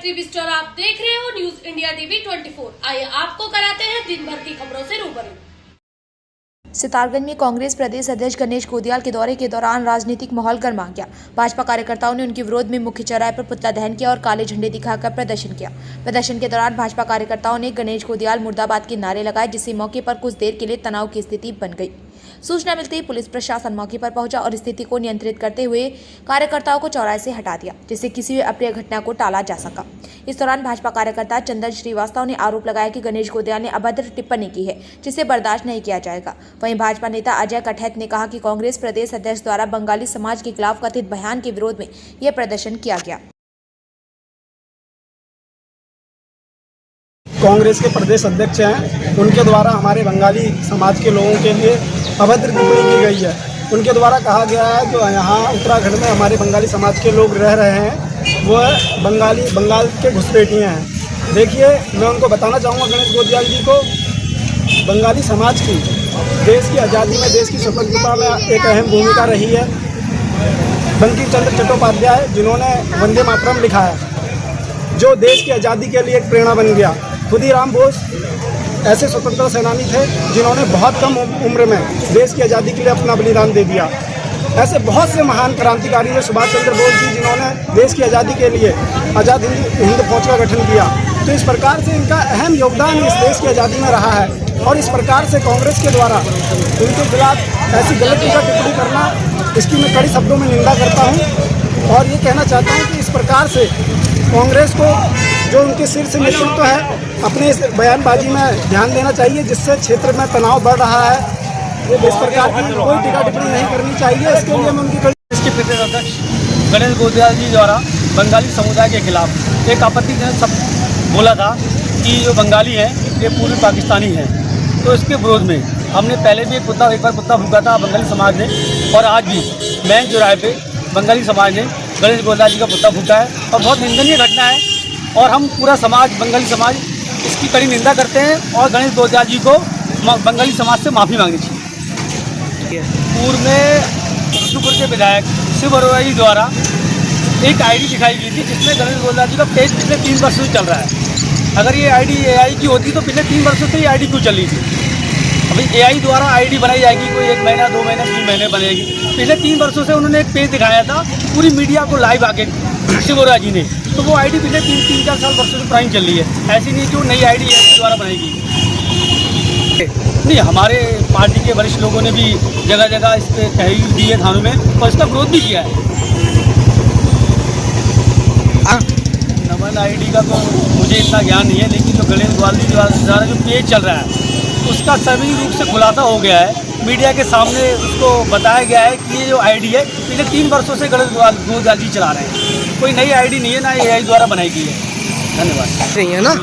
TV विस्टार आप देख रहे हो न्यूज इंडिया टीवी 24। आइए आपको कराते हैं दिन भर की खबरों से रूबरू। सितारगंज में कांग्रेस प्रदेश अध्यक्ष गणेश गोदियाल के दौरे के दौरान राजनीतिक माहौल गर्मा गया। भाजपा कार्यकर्ताओं ने उनके विरोध में मुख्य चौराहे पर पुतला दहन किया और काले झंडे दिखाकर प्रदर्शन किया। प्रदर्शन के दौरान भाजपा कार्यकर्ताओं ने गणेश गोदियाल मुर्दाबाद के नारे लगाए, जिससे मौके पर कुछ देर के लिए तनाव की स्थिति बन गई। सूचना मिलते ही पुलिस प्रशासन मौके पर पहुंचा और स्थिति को नियंत्रित करते हुए कार्यकर्ताओं को चौराहे से हटा दिया, जिससे किसी भी अप्रिय घटना को टाला जा सका। इस दौरान भाजपा कार्यकर्ता चंदन श्रीवास्तव ने आरोप लगाया कि गणेश गोदियाल ने अभद्र टिप्पणी की है, जिसे बर्दाश्त नहीं किया जाएगा। वहीं भाजपा नेता अजय कठैत ने कहा कि कांग्रेस प्रदेश अध्यक्ष द्वारा बंगाली समाज के खिलाफ कथित बयान के विरोध में यह प्रदर्शन किया गया। कांग्रेस के प्रदेश अध्यक्ष हैं, उनके द्वारा हमारे बंगाली समाज के लोगों के लिए अभद्र टिप्पणी की गई है। उनके द्वारा कहा गया है जो यहाँ उत्तराखंड में हमारे बंगाली समाज के लोग रह रहे हैं वो बंगाल के घुसपैठिए हैं। देखिए, मैं उनको बताना चाहूँगा गणेश गोदियाल जी को, बंगाली समाज की देश की आज़ादी में, देश की स्वतंत्रता में एक अहम भूमिका रही है। बंकिम चंद्र चट्टोपाध्याय जिन्होंने वंदे मातरम लिखा है, जो देश की आज़ादी के लिए एक प्रेरणा बन गया। खुदीराम बोस ऐसे स्वतंत्रता सेनानी थे जिन्होंने बहुत कम उम्र में देश की आज़ादी के लिए अपना बलिदान दे दिया। ऐसे बहुत से महान क्रांतिकारी हैं, सुभाष चंद्र बोस जी जिन्होंने देश की आज़ादी के लिए आज़ाद हिंद फौज का गठन किया। तो इस प्रकार से इनका अहम योगदान इस देश की आज़ादी में रहा है और इस प्रकार से कांग्रेस के द्वारा उनके खिलाफ ऐसी गलत टिप्पणी करना, इसकी मैं कड़ी शब्दों में निंदा करता हूँ और ये कहना चाहता हूँ कि इस प्रकार से कांग्रेस को जो उनके शीर्ष नेतृत्व है अपने इस बयानबाजी में ध्यान देना चाहिए, जिससे क्षेत्र में तनाव बढ़ रहा है। इस प्रकार की कोई टीका टिप्पणी नहीं करनी चाहिए। इसके लिए मैं उनकी इसके प्रदेश अध्यक्ष गणेश गोदियाल जी द्वारा बंगाली समुदाय के खिलाफ एक आपत्तिजनक शब्द बोला था कि जो बंगाली हैं ये पूर्वी पाकिस्तानी हैं। तो इसके विरोध में हमने पहले भी एक बार पुतला फूंका था बंगाली समाज ने, और आज भी मैन चौराहे पे बंगाली समाज ने गणेश गोदियाल जी का पुतला फूंका है और बहुत निंदनीय घटना है। और हम पूरा समाज, बंगाली समाज इसकी कड़ी निंदा करते हैं और गणेश गोदियाल जी को बंगाली समाज से माफ़ी मांगनी चाहिए। पूर्व में रुद्रपुर के विधायक शिव अरोड़ा जी द्वारा एक आईडी दिखाई गई थी जिसमें गणेश गोदियाल जी का पेज पिछले 3 वर्षों से चल रहा है। अगर ये आईडी एआई की होती तो पिछले 3 वर्षों से ये आईडी क्यों चल रही थी? अभी एआई द्वारा आईडी बनाई जाएगी, कोई 1 महीना 2 महीने 3 महीने बनेगी। पिछले 3 वर्षों से उन्होंने एक पेज दिखाया था पूरी मीडिया को लाइव आके शिव अरोड़ा जी ने, तो वो आईडी पिछले 3-4 साल वर्षों से पुरानी चल रही है। ऐसी नहीं कि वो नई आईडी एआई द्वारा बनाएगी। नहीं, हमारे पार्टी के वरिष्ठ लोगों ने भी जगह जगह इस पर तहरीर दी है थानों में और इसका विरोध भी किया है। नमन आईडी का तो मुझे इतना ज्ञान नहीं है, लेकिन जो गणेश गोदियाल जी द्वारा जो पेज चल रहा है उसका सभी रूप से खुलासा हो गया है। मीडिया के सामने उसको बताया गया है कि ये जो आईडी है पिछले 3 वर्षों से गणेश गोदियाल जी चला रहे हैं। कोई नई आईडी नहीं है, ना एआई द्वारा बनाई गई है। धन्यवाद। सही है ना।